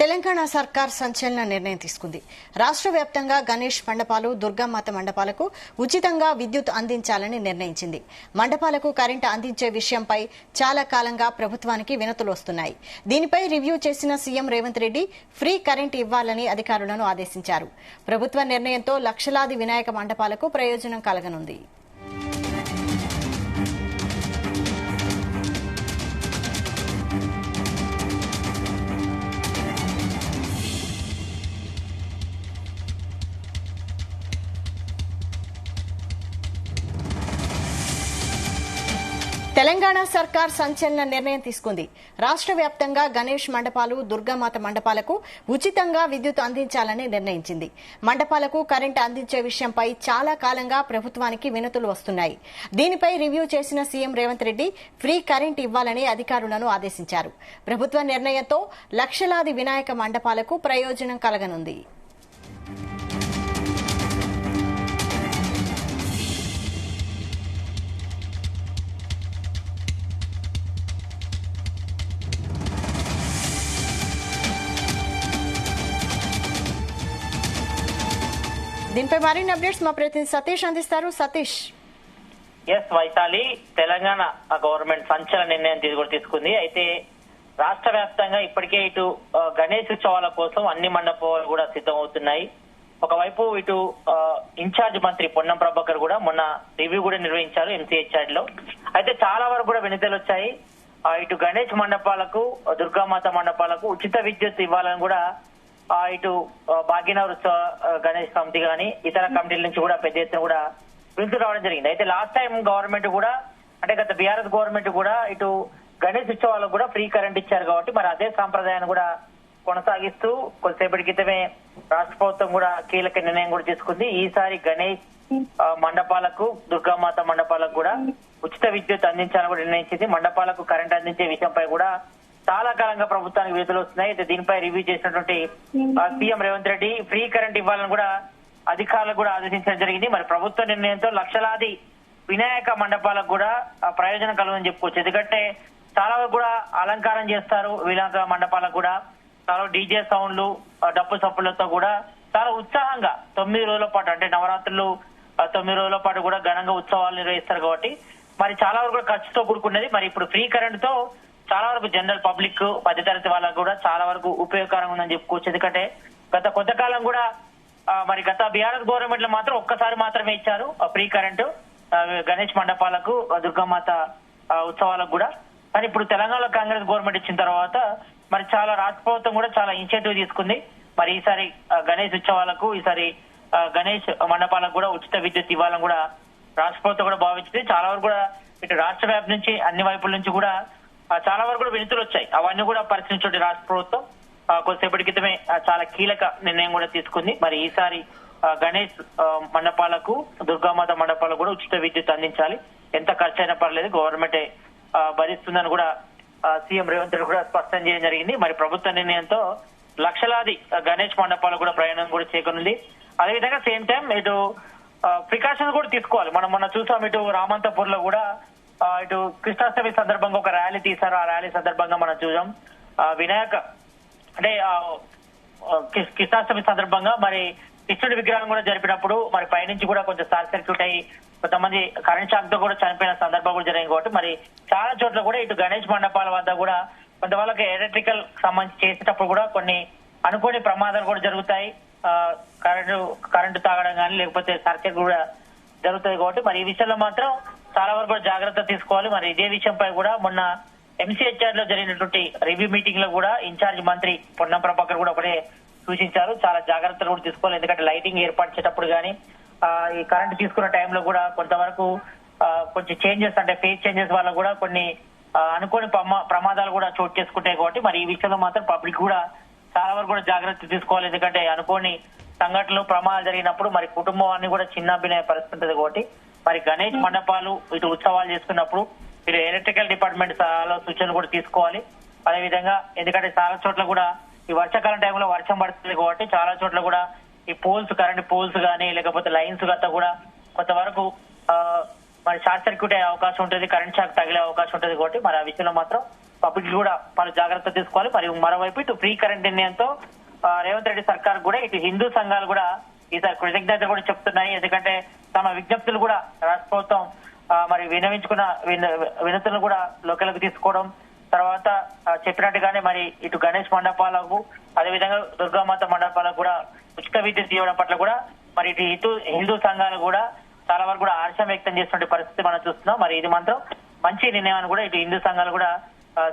తెలంగాణ సర్కార్ సంచలన నిర్ణయం తీసుకుంది. రాష్ట్ర వ్యాప్తంగా గణేష్ మండపాలు, దుర్గామాత మండపాలకు ఉచితంగా విద్యుత్ అందించాలని నిర్ణయించింది. మండపాలకు కరెంటు అందించే విషయంపై చాలా కాలంగా ప్రభుత్వానికి వినతులు వస్తున్నాయి. దీనిపై రివ్యూ చేసిన CM Revanth Reddy free current ఇవ్వాలని అధికారులను ఆదేశించారు. ప్రభుత్వ నిర్ణయంతో లక్షలాది వినాయక మండపాలకు ప్రయోజనం కలగనుంది. తెలంగాణ సర్కార్ సంచలన నిర్ణయం తీసుకుంది. రాష్ట్ర వ్యాప్తంగా గణేష్ మండపాలు, దుర్గామాత మండపాలకు ఉచితంగా విద్యుత్ అందించాలని నిర్ణయించింది. మండపాలకు కరెంటు అందించే విషయంపై చాలా కాలంగా ప్రభుత్వానికి వినతులు వస్తున్నాయి. దీనిపై రివ్యూ చేసిన CM Revanth Reddy free current ఇవ్వాలని అధికారులను ఆదేశించారు. ప్రభుత్వ నిర్ణయంతో లక్షలాది వినాయక మండపాలకు ప్రయోజనం కలగనుంది. దీనిపై మరిన్ని అప్డేట్స్ మా ప్రతినిధి సతీష్ అందిస్తారు. సతీష్. వైశాలి, తెలంగాణ గవర్నమెంట్ సంచలన నిర్ణయం తీసుకుంది. అయితే రాష్ట్ర వ్యాప్తంగా ఇప్పటికే ఇటు గణేష్ ఉత్సవాల కోసం అన్ని మండపాలు కూడా సిద్ధమవుతున్నాయి. ఒకవైపు ఇటు ఇన్ఛార్జ్ మంత్రి పొన్నం ప్రభాకర్ కూడా మొన్న రివ్యూ కూడా నిర్వహించారు ఎంసీహెచ్ఆర్ లో. అయితే చాలా వరకు కూడా వినతులు వచ్చాయి. ఇటు గణేష్ మండపాలకు, దుర్గామాత మండపాలకు ఉచిత విద్యుత్ ఇవ్వాలని కూడా ఇటు భాగ్యనగర్ ఉత్సవ గణేష్ కమిటీ గానీ ఇతర కమిటీల నుంచి కూడా పెద్ద ఎత్తున కూడా వినతులు రావడం జరిగింది. అయితే లాస్ట్ టైం గవర్నమెంట్ కూడా, అంటే గత బీఆర్ఎస్ గవర్నమెంట్ కూడా ఇటు గణేష్ ఉత్సవాలకు కూడా ఫ్రీ కరెంట్ ఇచ్చారు కాబట్టి మరి అదే సాంప్రదాయాన్ని కూడా కొనసాగిస్తూ కొద్దిసేపటి క్రితమే రాష్ట్ర ప్రభుత్వం కూడా కీలక నిర్ణయం కూడా తీసుకుంది. ఈసారి గణేష్ మండపాలకు, దుర్గామాత మండపాలకు కూడా ఉచిత విద్యుత్ అందించాలని కూడా నిర్ణయించింది. మండపాలకు కరెంట్ అందించే విషయంపై కూడా చాలా కాలంగా ప్రభుత్వానికి విడుదల వస్తున్నాయి. అయితే దీనిపై రివ్యూ చేసినటువంటి CM Revanth Reddy free current ఇవ్వాలని కూడా అధికారులకు కూడా ఆదేశించడం జరిగింది. మరి ప్రభుత్వ నిర్ణయంతో లక్షలాది వినాయక మండపాలకు కూడా ప్రయోజనం కలుగుదని చెప్పుకోవచ్చు. ఎందుకంటే చాలా వరకు కూడా అలంకారం చేస్తారు. వినాయక మండపాలకు కూడా చాలా డీజే సౌండ్లు, డప్పు సప్పులతో కూడా చాలా ఉత్సాహంగా 9 రోజుల పాటు, అంటే నవరాత్రులు 9 రోజుల పాటు కూడా ఘనంగా ఉత్సవాలు నిర్వహిస్తారు కాబట్టి మరి చాలా వరకు కూడా ఖర్చుతో కూడుకున్నది. మరి ఇప్పుడు ఫ్రీ కరెంట్ తో చాలా వరకు జనరల్ పబ్లిక్, మధ్యతరగతి వాళ్ళకు కూడా చాలా వరకు ఉపయోగకరంగా ఉందని చెప్పుకోవచ్చు. ఎందుకంటే గత కొంతకాలం కూడా మరి గత బీఆర్ఎస్ గవర్నమెంట్ లో మాత్రం ఒక్కసారి మాత్రమే ఇచ్చారు ఫ్రీ కరెంటు గణేష్ మండపాలకు, దుర్గామాత ఉత్సవాలకు కూడా. కానీ ఇప్పుడు తెలంగాణలో కాంగ్రెస్ గవర్నమెంట్ ఇచ్చిన తర్వాత మరి చాలా రాష్ట్ర ప్రభుత్వం కూడా చాలా ఇనిషియేటివ్ తీసుకుంది. మరి ఈసారి గణేష్ ఉత్సవాలకు, ఈసారి గణేష్ మండపాలకు కూడా ఉచిత విద్యుత్ ఇవ్వాలని కూడా రాష్ట్ర ప్రభుత్వం కూడా భావించింది. చాలా వరకు కూడా ఇటు రాష్ట్ర వ్యాప్తి నుంచి అన్ని వైపుల నుంచి కూడా చాలా వరకు కూడా వినతులు వచ్చాయి. అవన్నీ కూడా పరిశీలించే రాష్ట్ర ప్రభుత్వం కొద్దిసేపటి క్రితమే చాలా కీలక నిర్ణయం కూడా తీసుకుంది. మరి ఈసారి గణేష్ మండపాలకు, దుర్గామాత మండపాలకు కూడా ఉచిత విద్యుత్ అందించాలి. ఎంత ఖర్చు అయినా పర్లేదు, గవర్నమెంటే భరిస్తుందని కూడా సీఎం రేవంత్ రెడ్డి కూడా స్పష్టం చేయడం జరిగింది. మరి ప్రభుత్వ నిర్ణయంతో లక్షలాది గణేష్ మండపాలకు కూడా ప్రయాణం కూడా చేకనుంది. అదేవిధంగా సేమ్ టైం ఇటు ప్రికాషన్స్ కూడా తీసుకోవాలి. మనం మొన్న చూసాం, ఇటు రామంతపూర్ లో కూడా ఇటు కృష్ణాష్టమి సందర్భంగా ఒక ర్యాలీ తీశారు. ఆ ర్యాలీ సందర్భంగా మనం చూసాం వినాయక, అంటే కృష్ణాష్టమి సందర్భంగా మరి కృష్ణుడి విగ్రహం కూడా జరిపినప్పుడు మరి పైనుంచి కూడా కొంచెం షార్ట్ సర్క్యూట్ అయ్యి కొంతమంది కరెంట్ షాక్ తో కూడా చనిపోయిన సందర్భం కూడా జరిగింది. కాబట్టి మరి చాలా చోట్ల కూడా ఇటు గణేష్ మండపాల వద్ద కూడా కొంతవరకు ఎలక్ట్రికల్ సంబంధించి చేసేటప్పుడు కూడా కొన్ని అనుకోని ప్రమాదాలు కూడా జరుగుతాయి. కరెంటు తాగడం కానీ లేకపోతే సర్క్యూట్ కూడా జరుగుతుంది. కాబట్టి మరి ఈ విషయంలో మాత్రం చాలా వరకు కూడా జాగ్రత్త తీసుకోవాలి. మరి ఇదే విషయంపై కూడా మొన్న ఎంసీహెచ్ఆర్ లో జరిగినటువంటి రివ్యూ మీటింగ్ లో కూడా ఇన్ఛార్జ్ మంత్రి పొన్నం ప్రభాకర్ కూడా ఒకటే సూచించారు. చాలా జాగ్రత్తలు కూడా తీసుకోవాలి. ఎందుకంటే లైటింగ్ ఏర్పాటు చేసేటప్పుడు కానీ ఈ కరెంట్ తీసుకున్న టైంలో కూడా కొంతవరకు కొంచెం చేంజెస్, అంటే ఫేజ్ చేంజెస్ వల్ల కూడా కొన్ని అనుకోని ప్రమాదాలు కూడా చోటు చేసుకుంటాయి. కాబట్టి మరి ఈ విషయంలో మాత్రం పబ్లిక్ కూడా చాలా వరకు కూడా జాగ్రత్త తీసుకోవాలి. ఎందుకంటే అనుకోని సంఘటనలు, ప్రమాదాలు జరిగినప్పుడు మరి కుటుంబాన్ని కూడా చిన్నభినయ పరిస్థితి ఉంటుంది. కాబట్టి మరి గణేష్ మండపాలు ఇటు ఉత్సవాలు చేసుకున్నప్పుడు ఇటు ఎలక్ట్రికల్ డిపార్ట్మెంట్ చాలా సూచనలు కూడా తీసుకోవాలి. అదేవిధంగా ఎందుకంటే చాలా చోట్ల కూడా ఈ వర్షాకాలం టైంలో వర్షం పడుతుంది కాబట్టి చాలా చోట్ల కూడా ఈ పోల్స్, కరెంట్ పోల్స్ కానీ లేకపోతే లైన్స్ గట్ట కూడా కొంతవరకు మరి షార్ట్ సర్క్యూట్ అయ్యే అవకాశం ఉంటుంది, కరెంట్ షాక్ తగిలే అవకాశం ఉంటుంది. కాబట్టి మరి ఆ విషయంలో మాత్రం పబ్లిక్ కూడా పలు జాగ్రత్తలు తీసుకోవాలి. మరియు మరోవైపు ఇటు ఫ్రీ కరెంట్ నిర్ణయంతో రేవంత్ రెడ్డి సర్కార్ కూడా ఇటు హిందూ సంఘాలు కూడా ఈసారి కృతజ్ఞత కూడా చెప్తున్నాయి. ఎందుకంటే తమ విజ్ఞప్తులు కూడా రాష్ట్ర ప్రభుత్వం మరి వినవించుకున్న వినతులను కూడా లోకల్కి తీసుకోవడం, తర్వాత చెప్పినట్టుగానే మరి ఇటు గణేష్ మండపాలకు అదేవిధంగా దుర్గామాత మండపాలకు కూడా ఉచిత విద్యుత్ ఇవ్వడం పట్ల కూడా మరి ఇటు హిందూ సంఘాలు కూడా చాలా వరకు కూడా హర్షం వ్యక్తం చేస్తున్న పరిస్థితి మనం చూస్తున్నాం. మరి ఇది మాత్రం మంచి నిర్ణయాన్ని కూడా ఇటు హిందూ సంఘాలు కూడా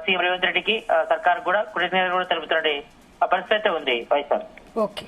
సీఎం రేవంత్ రెడ్డికి సర్కార్ కూడా కృతజ్ఞతలు కూడా తెలుపుతున్న పరిస్థితి అయితే ఉంది. వైశాల్. ఓకే.